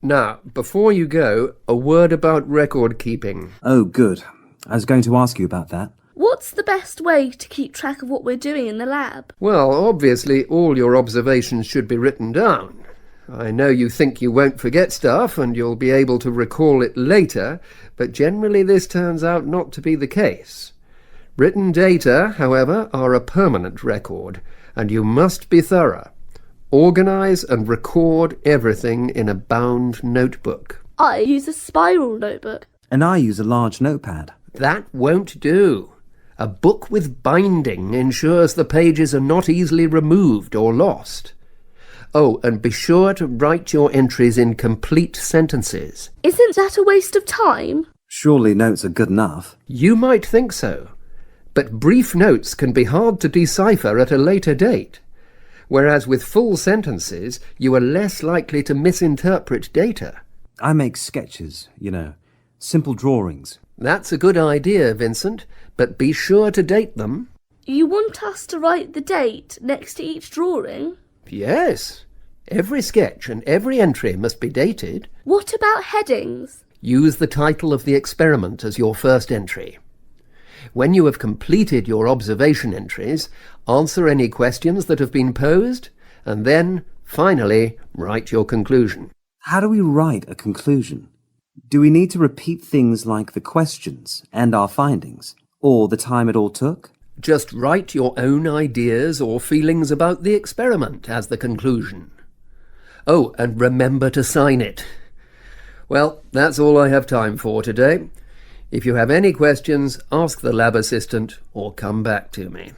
Now, before you go, a word about record keeping. Oh, good. I was going to ask you about that. What's the best way to keep track of what we're doing in the lab? Well, obviously all your observations should be written down. I know you think you won't forget stuff and you'll be able to recall it later, but generally this turns out not to be the case. Written data, however, are a permanent record, and you must be thorough. Organise and record everything in a bound notebook. I use a spiral notebook. And I use a large notepad. That won't do. A book with binding ensures the pages are not easily removed or lost. Oh, and be sure to write your entries in complete sentences. Isn't that a waste of time? Surely notes are good enough. You might think so, but brief notes can be hard to decipher at a later date, whereas with full sentences you are less likely to misinterpret data. I make sketches, simple drawings. That's a good idea, Vincent, but be sure to date them. You want us to write the date next to each drawing? Yes. Every sketch and every entry must be dated. What about headings? Use the title of the experiment as your first entry. When you have completed your observation entries, answer any questions that have been posed, and then, finally, write your conclusion. How do we write a conclusion? Do we need to repeat things like the questions and our findings, or the time it all took? Just write your own ideas or feelings about the experiment as the conclusion. Oh, and remember to sign it. Well, that's all I have time for today. If you have any questions, ask the lab assistant or come back to me.